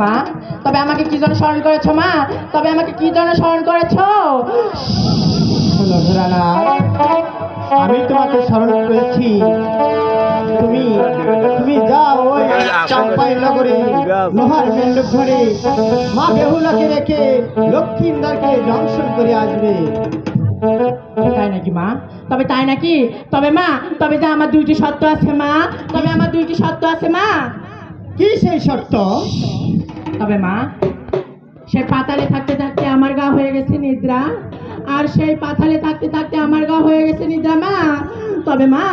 মা, তবে আমাকে কি জন্য স্মরণ করেছো মা? তবে আমাকে কি জন্য স্মরণ করেছো? শোনো ধরানা, আমি তোমাকে স্মরণ করেছি। তুমি তুমি যাও ওই চাম্পাই নগরে লোহার মেন্ডক ধরে মা বেহুলাকে রেখে লক্ষ্মীন্দারকে দংশন করে আসবে। তাই নাকি মা? তবে তাই নাকি? তবে মা, তবে যে আমার দুইটি শর্ত আছে মা, তবে আমার দুইটি শর্ত আছে মা। কি সেই শর্ত? তবে মা, সে পাতালে থাকতে থাকতে আমার গা হয়ে গেছে নিদ্রা, আর সেই পাতালে থাকতে থাকতে আমার গা হয়ে গেছে নিদ্রা মা। তবে মা,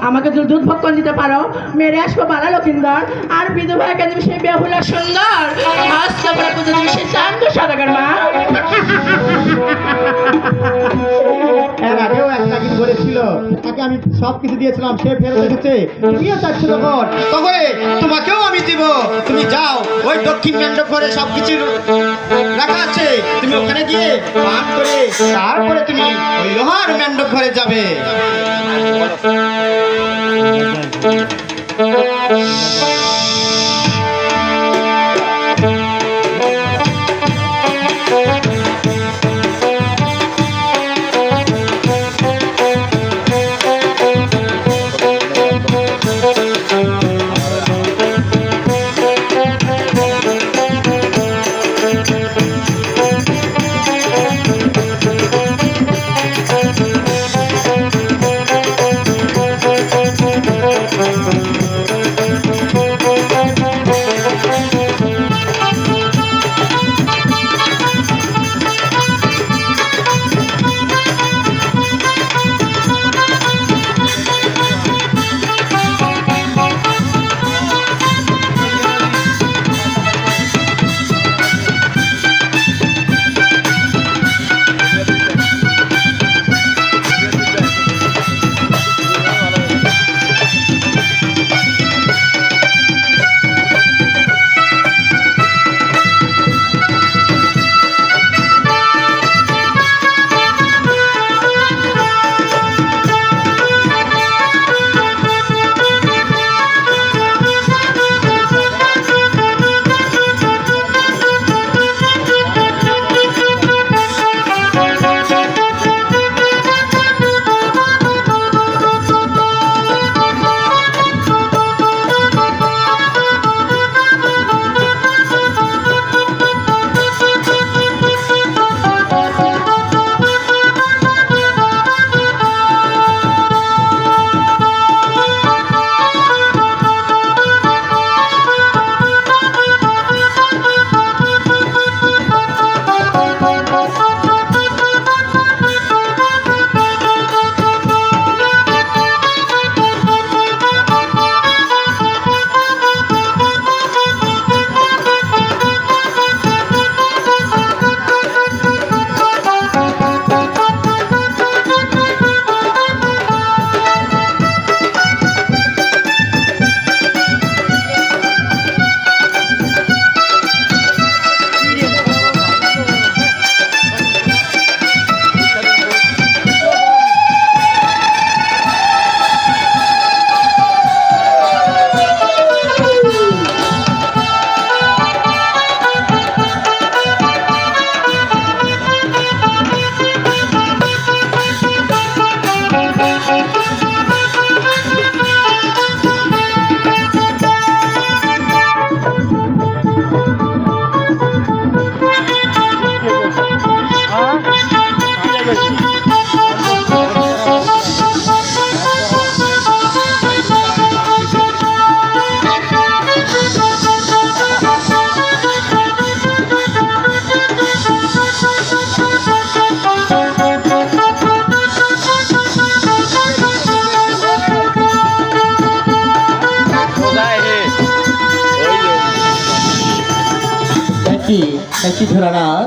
আমাকে যদি দুধ ভক্ষণ দিতে পারো, মেরে আসবো বালা লক্ষিন্দর, আর বিধবাকে দেবে সেই বেহুলা সুন্দর, আস্তে করে পুজো দেবে সেই চান্দ সদাগর মা। এর আগেও একটা কিন্তু বলেছিল, তাকে আমি সব কিছু দিয়েছিলাম, সে ফেরত এসেছে, তুমিও চাচ্ছিল ঘর, তবে তোমাকেও আমি দিব। তুমি যাও ওই দক্ষিণ মেন্ডক ঘরে সব কিছু রাখা আছে, তুমি ওখানে গিয়ে পান করে তারপরে তুমি ওই লোহার মেন্ডক ঘরে যাবে।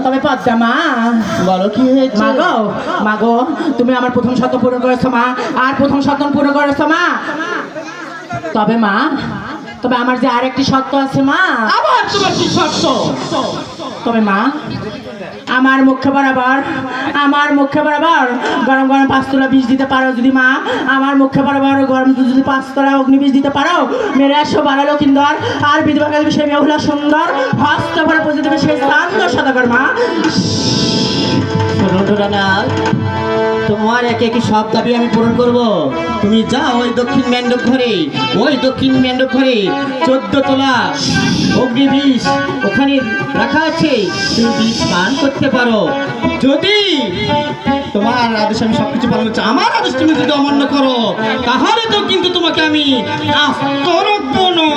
তবে পদ্মা মা, বলো কি হয়েছে? মাগো, তুমি আমার প্রথম শর্ত পূরণ করেছো মা, আর প্রথম শর্ত পূরণ করেছো মা। তবে মা, তবে আমার যে আরেকটি শর্ত আছে মা। আবার তোমার কি শর্ত? তবে মা, আমার মুখে বরাবর গরম গরম 5 তোলা বিষ দিতে পারো যদি মা, আমার মুখে বরাবর গরম যদি 5 তোলা অগ্নি বিষ দিতে পারো, মেরে 112 লক্ষিন্দর আর বিধবা কাল বিষয় মেহুলা সুন্দর হস্ত ভরে পুজো দেবে সেই স্থান সদাগর মা। শোনো ডোরানাথ, তোমার একে একে সব দাবি আমি পূরণ করব। তুমি যাও ওই দক্ষিণ ম্যান্ডব ঘরে, 14 তোলা অগ্নি বিষ ওখানে রাখা আছে, তুমি বিষ পান করতে পারো। যদি তোমার আদেশ আমি সবকিছু পালন করছি, আমার আদেশ তুমি যদি অমান্য করো তাহলে তো কিন্তু তোমাকে আমি আস্ত রাখবো না।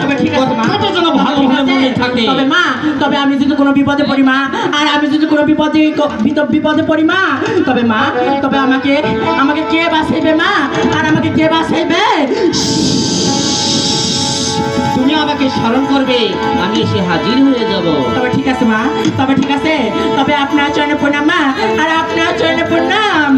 তবে ঠিক আছে মা, কথাটা যেন ভালোভাবে মনে থাকে। তবে মা, তবে আমি যদি কোনো বিপদে পড়ি মা, আর আমি যদি কোনো বিপদে পড়ি মা, তবে মা, তবে আমাকে কে বাঁচাইবে মা, আর আমাকে কে বাঁচাইবে? তুমি আমাকে স্মরণ করবে, আমি এসে হাজির হয়ে যাব। তবে ঠিক আছে মা, তবে ঠিক আছে, তবে আপনার চরণে প্রণাম মা, আর আপনার চরণে প্রণাম।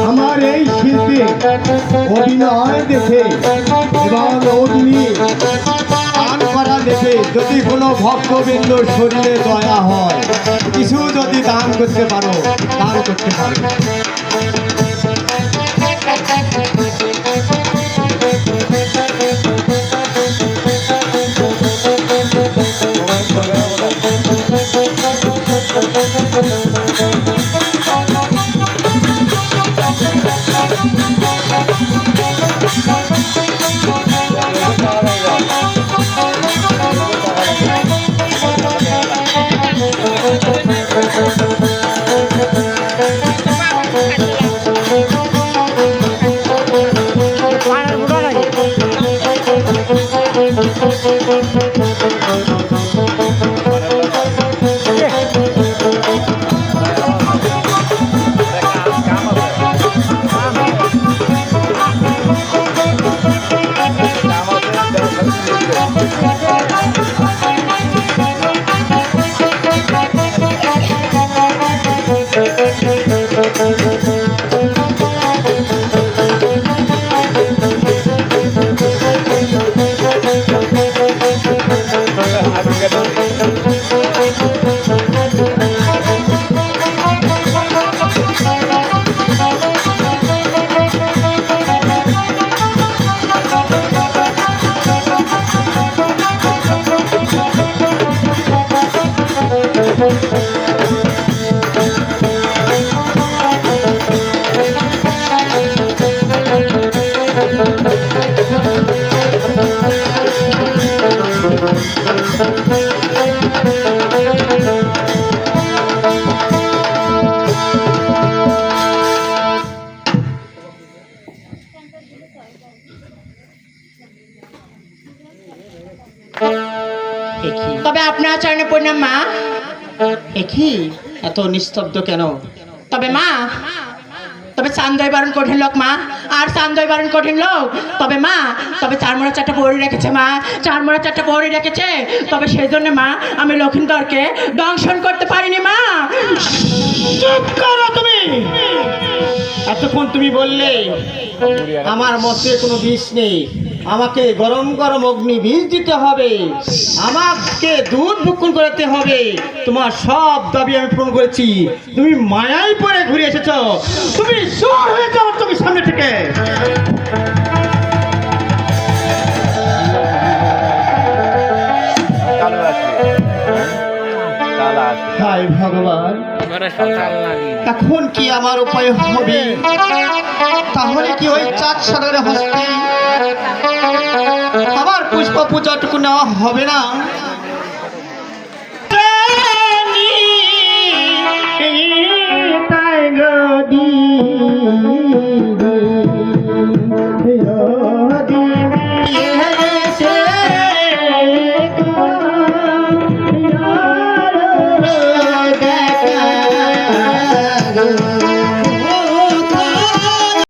আমার এই শিল্পী অভিনয় দেখে এবং অগ্নি পান করা দেখে যদি কোনো ভক্তবৃন্দ শরীরে দয়া হয়, কিছু যদি দান করতে পারো দান করতে পারো। কি এত নিস্তব্ধ কেন? তবে মা, তবে চান্দই বারণ কঠিন লোক মা, আর চান্দই বারণ কঠিন লোক। তবে মা, তবে চারমোড়া চারটা পরি রেখেছে মা, চারমোড়া চারটা পরি রেখেছে। তবে সেই জন্য মা আমি লক্ষিন্দরকে দংশন করতে পারিনি মা। চুপ করো তুমি। এতক্ষণ তুমি বললে আমার মতে কোনো বিষ নেই, আমাকে গরম গরম অগ্নি বীজ দিতে হবে, আমাকে দুধ ভক্ষণ করাতে হবে। তোমার সব দাবি আমি পূরণ করেছি, তুমি মায়াই পরে ঘুরে এসেছ। তুমি চোর হয়ে যাও তুমি সামনে থেকে। হায় ভগবান, এখন কি আমার উপায় হবে? তাহলে কি ওই চাঁদ সাগরের হস্তে আমার পুষ্প পূজাটুকু নেওয়া হবে না?